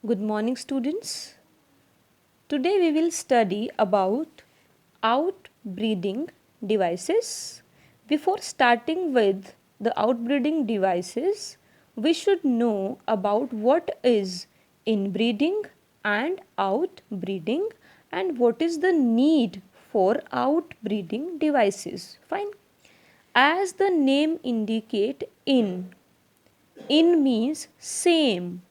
Good morning, students. Today we will study about outbreeding devices. Before starting with the outbreeding devices, we should know about what is inbreeding and outbreeding and what is the need for outbreeding devices. Fine. As the name indicate in means same.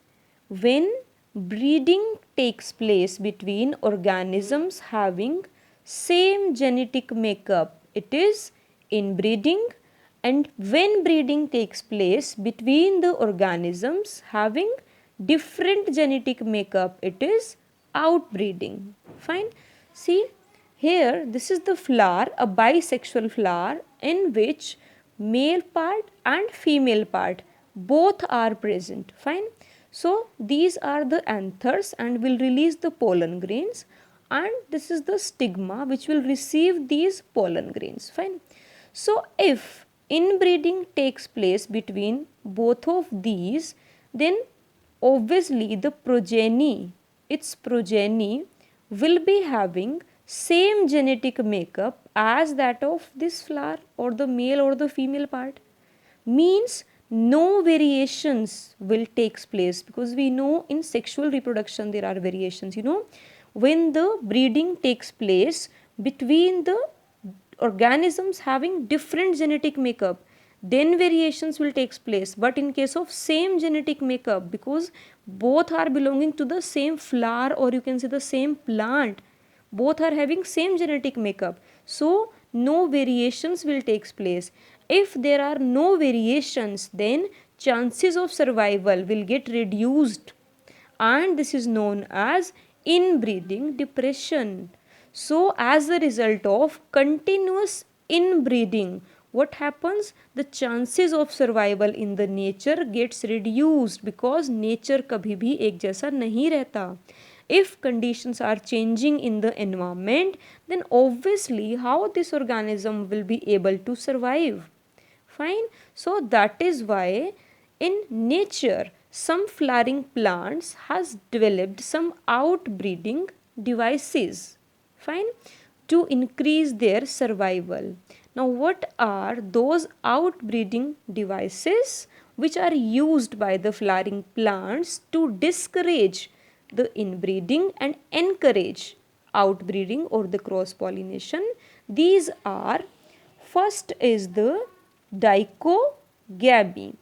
When breeding takes place between organisms having same genetic makeup, it is inbreeding, and when breeding takes place between the organisms having different genetic makeup, it is outbreeding. Fine. See, here this is the flower, a bisexual flower in which male part and female part both are present. Fine. So these are the anthers and will release the pollen grains, and this is the stigma which will receive these pollen grains. Fine. So if inbreeding takes place between both of these, then obviously the progeny, its progeny will be having same genetic makeup as that of this flower or the male or the female part. Means no variations will takes place, because we know in sexual reproduction there are variations. When the breeding takes place between the organisms having different genetic makeup, then variations will take place. But in case of same genetic makeup, because both are belonging to the same flower or you can say the same plant, both are having same genetic makeup, so no variations will take place. If there are no variations, then chances of survival will get reduced, and this is known as inbreeding depression. So as a result of continuous inbreeding, what happens? The chances of survival in the nature gets reduced, because nature कभी भी एक जैसा नहीं रहता. If conditions are changing in the environment, then obviously how this organism will be able to survive. Fine. So that is why in nature some flowering plants has developed some outbreeding devices. Fine. To increase their survival. Now what are those outbreeding devices which are used by the flowering plants to discourage the inbreeding and encourage outbreeding or the cross pollination? These are, first is the dichogamy.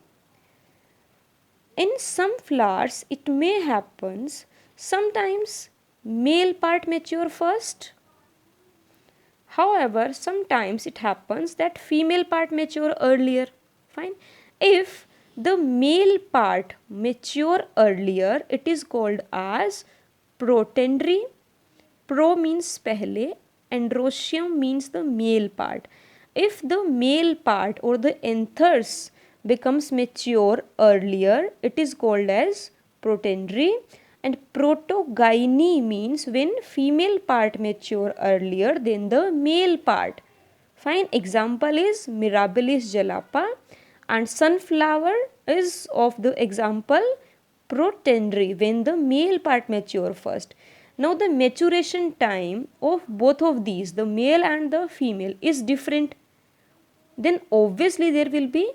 In some flowers it may happens sometimes male part mature first. However, sometimes it happens that female part mature earlier. Fine. If the male part mature earlier, it is called as protandry. Pro means pehle, androecium means the male part. If the male part or the anthers becomes mature earlier, it is called as protandry. And protogyny means when female part mature earlier than the male part. Fine. Example is Mirabilis jalapa, and sunflower is of the example protandry, when the male part mature first. Now the maturation time of both of these, the male and the female, is different. Then obviously there will be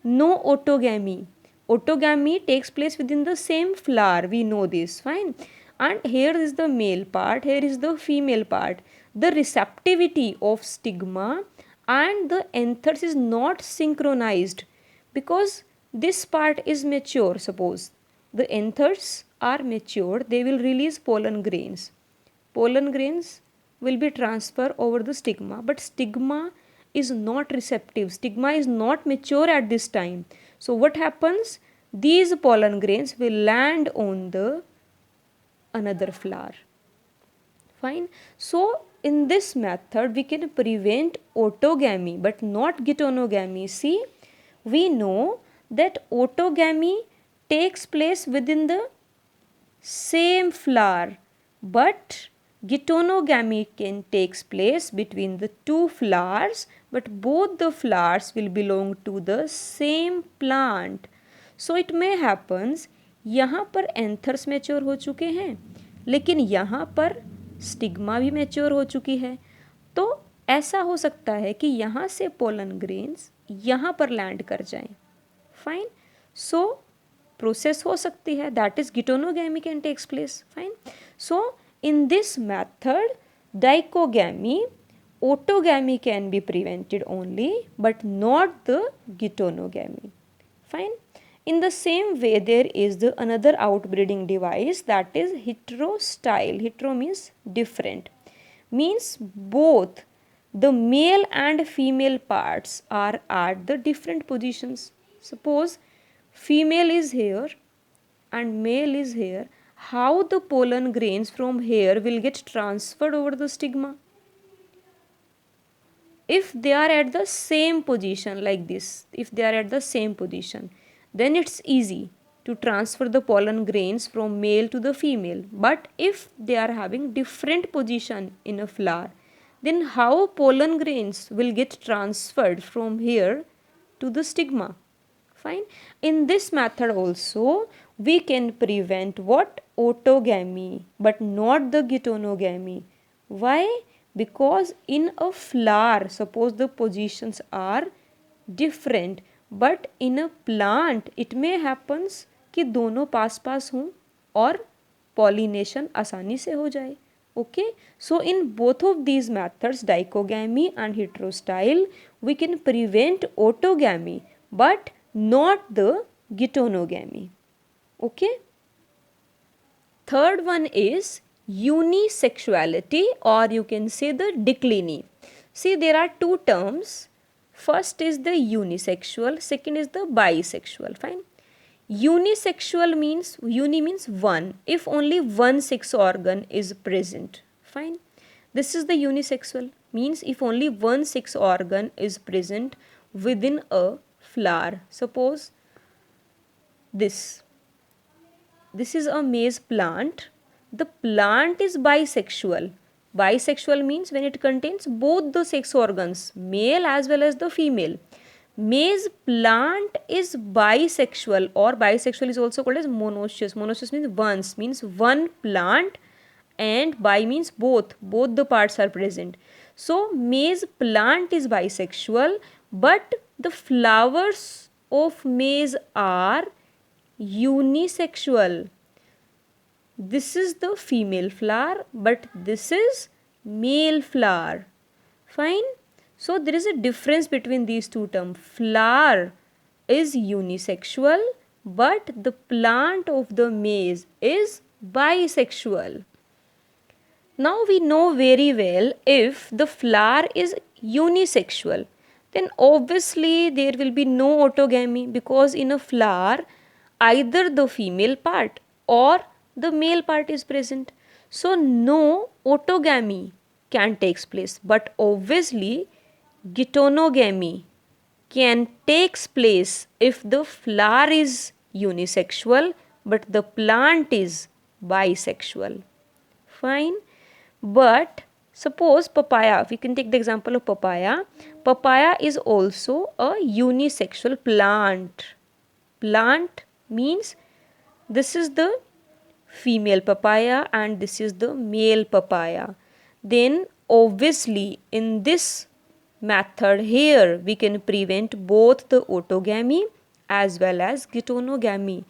no autogamy. Autogamy takes place within the same flower, we know this. Fine. And here is the male part, here is the female part. The receptivity of stigma and the anthers is not synchronized, because this part is mature. Suppose the anthers are mature, they will release pollen grains. Pollen grains will be transferred over the stigma, but stigma is not receptive. Stigma is not mature at this time. So what happens? These pollen grains will land on the another flower. Fine. So in this method we can prevent autogamy but not geitonogamy. See, we know that autogamy takes place within the same flower, but geitonogamy can takes place between the two flowers, but both the flowers will belong to the same plant. So it may happens यहाँ पर anthers mature हो चुके हैं, लेकिन यहाँ पर stigma भी mature हो चुकी है। तो ऐसा हो सकता है कि यहाँ से पोलन ग्रेन्स यहाँ पर लैंड कर जाएं। फाइन, सो प्रोसेस हो सकती है, that is geitonogamy can takes place. Fine, so in this method dichogamy, autogamy can be prevented only but not the geitonogamy. Fine. In the same way there is the another outbreeding device, that is heterostyle. Hetero means different, means both the male and female parts are at the different positions. Suppose female is here and male is here, how the pollen grains from here will get transferred over the stigma? If they are at the same position like this, if they are at the same position, then it's easy to transfer the pollen grains from male to the female. But if they are having different position in a flower, then how pollen grains will get transferred from here to the stigma? Fine. In this method also we can prevent what? Autogamy, but not the geitonogamy. Why? Because in a flower, suppose the positions are different, but in a plant it may happens कि दोनों पास पास हों और pollination आसानी से हो जाए. Okay, so in both of these methods, dichogamy and heterostyle, we can prevent autogamy but not the geitonogamy. Okay. Third one is unisexuality, or you can say the decline. See, there are two terms. First is the unisexual, second is the bisexual. Fine. Unisexual means, uni means one, if only one sex organ is present. Fine. This is the unisexual, means if only one sex organ is present within a flower. Suppose this is a maize plant. The plant is bisexual. Bisexual means when it contains both the sex organs, male as well as the female. Maize plant is bisexual, or bisexual is also called as monoecious. Monoecious means once, means one plant, and bi means both the parts are present. So maize plant is bisexual, but the flowers of maize are unisexual. This is the female flower, but this is male flower. Fine. So there is a difference between these two terms. Flower is unisexual, but the plant of the maize is bisexual. Now we know very well, if the flower is unisexual, then obviously there will be no autogamy, because in a flower either the female part or the male part is present. So no autogamy can take place, but obviously geitonogamy can takes place if the flower is unisexual but the plant is bisexual. Fine. But suppose papaya, we can take the example of papaya. Papaya is also a unisexual plant. Plant means this is the female papaya and this is the male papaya. Then obviously in this method here we can prevent both the autogamy as well as geitonogamy,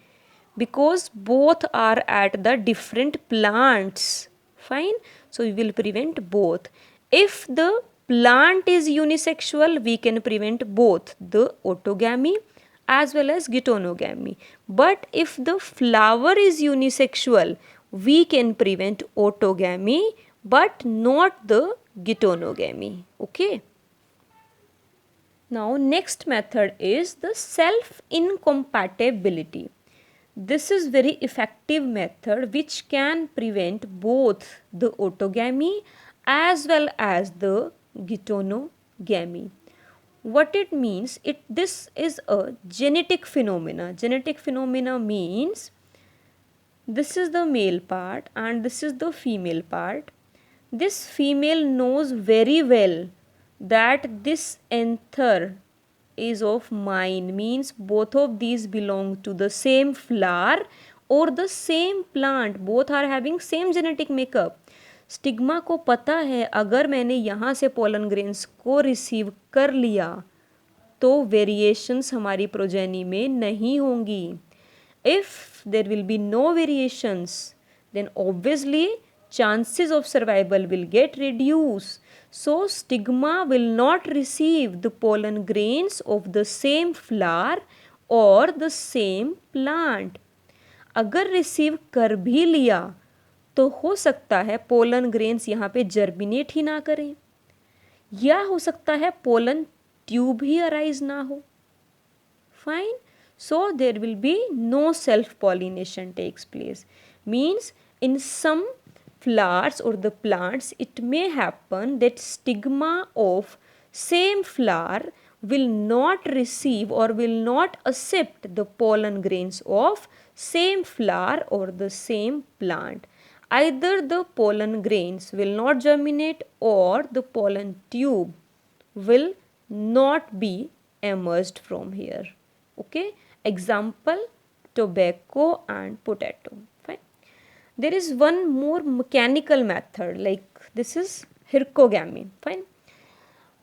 because both are at the different plants. Fine. So we will prevent both. If the plant is unisexual, we can prevent both the autogamy as well as geitonogamy. But if the flower is unisexual, we can prevent autogamy but not the geitonogamy. Okay. Now next method is the self-incompatibility. This is very effective method which can prevent both the autogamy as well as the geitonogamy. What it means, this is a genetic phenomena. Genetic phenomena means this is the male part and this is the female part. This female knows very well that this anther is of mine, means both of these belong to the same flower. or the same plant, both are having same genetic makeup. Stigma को पता है अगर मैंने यहाँ से pollen grains को receive कर लिया तो वेरिएशंस हमारी प्रोजेनी में नहीं होंगी. If there will be no variations, then obviously chances of survival will get reduced. So stigma will not receive the pollen grains of the same flower or the same plant. अगर receive कर भी लिया तो हो सकता है pollen grains यहाँ पे जर्मिनेट ही ना करें, या हो सकता है पोलन ट्यूब ही अराइज ना हो. Fine. So there will be no self-pollination takes place. Means in some flowers or the plants it may happen that stigma of same flower will not receive or will not accept the pollen grains of same flower or the same plant. Either the pollen grains will not germinate or the pollen tube will not be emerged from here. Okay. Example, tobacco and potato. Fine. There is one more mechanical method, like this is hirkogamy. Fine.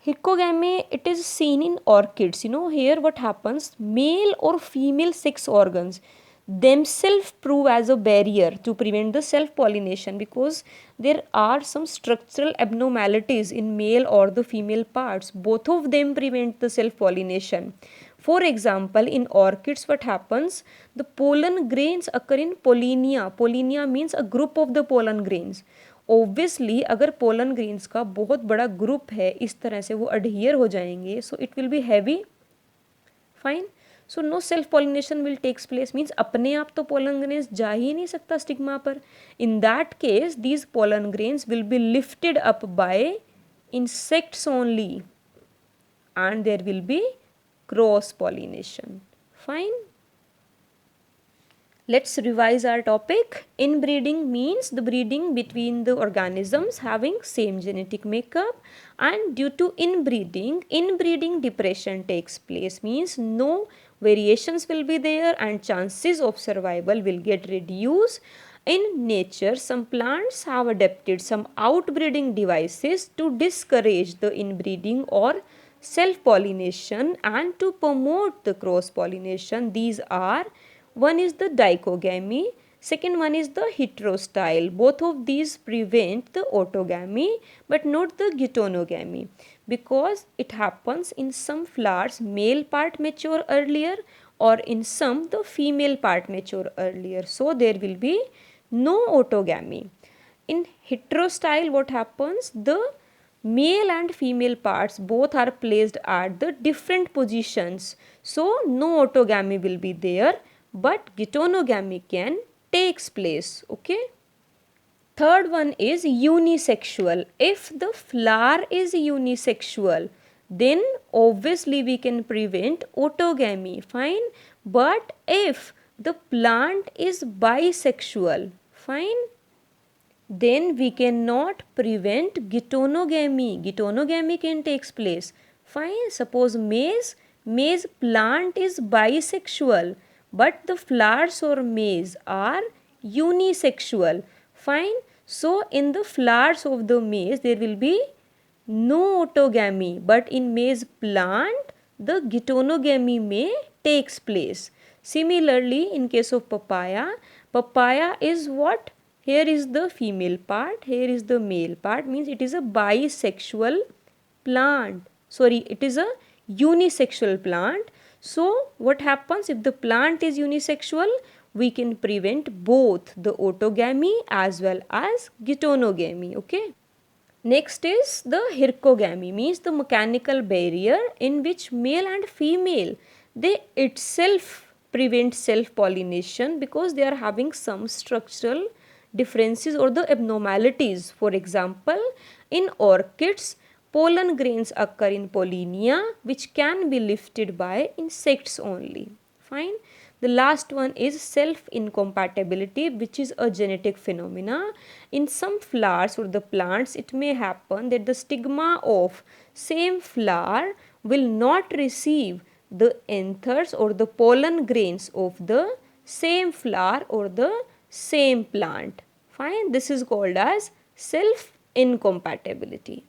Hirkogamy, it is seen in orchids. Here what happens, male or female sex organs themselves prove as a barrier to prevent the self-pollination, because there are some structural abnormalities in male or the female parts. Both of them prevent the self-pollination. For example, in orchids what happens, the pollen grains occur in pollinia. Pollinia means a group of the pollen grains. Obviously अगर pollen grains का बहुत बड़ा group है, इस तरह से वो adhere हो जाएंगे, so it will be heavy. Fine. So no self pollination will takes place. Means अपने आप तो pollen grains जा ही नहीं सकता स्टिग्मा पर. In that case these pollen grains will be lifted up by insects only and there will be cross pollination. Fine. Let's revise our topic. Inbreeding means the breeding between the organisms having same genetic makeup, and due to inbreeding depression takes place. Means no variations will be there and chances of survival will get reduced. In nature, some plants have adapted some outbreeding devices to discourage the inbreeding or self-pollination and to promote the cross-pollination. These are, one is the dichogamy, second one is the heterostyle. Both of these prevent the autogamy but not the geitonogamy, because it happens in some flowers male part mature earlier or in some the female part mature earlier. So there will be no autogamy. In heterostyle what happens, the male and female parts both are placed at the different positions. So no autogamy will be there but geitonogamy can takes place. Okay. Third one is unisexual. If the flower is unisexual, then obviously we can prevent autogamy. Fine. But if the plant is bisexual, fine, then we cannot prevent geitonogamy. Geitonogamy can takes place. Fine. Suppose maize plant is bisexual but the flowers or maize are unisexual. Fine. So in the flowers of the maize there will be no autogamy, but in maize plant the geitonogamy may takes place. Similarly in case of papaya is what? Here is the female part, here is the male part, means it is a bisexual plant. Sorry, it is a unisexual plant. So what happens if the plant is unisexual? We can prevent both the autogamy as well as geitonogamy. Okay. Next is the hirkogamy, means the mechanical barrier in which male and female they itself prevent self-pollination because they are having some structural differences or the abnormalities. For example, in orchids, pollen grains occur in pollinia which can be lifted by insects only. Fine. The last one is self-incompatibility, which is a genetic phenomena. In some flowers or the plants, it may happen that the stigma of same flower will not receive the anthers or the pollen grains of the same flower or the same plant. Fine, this is called as self incompatibility.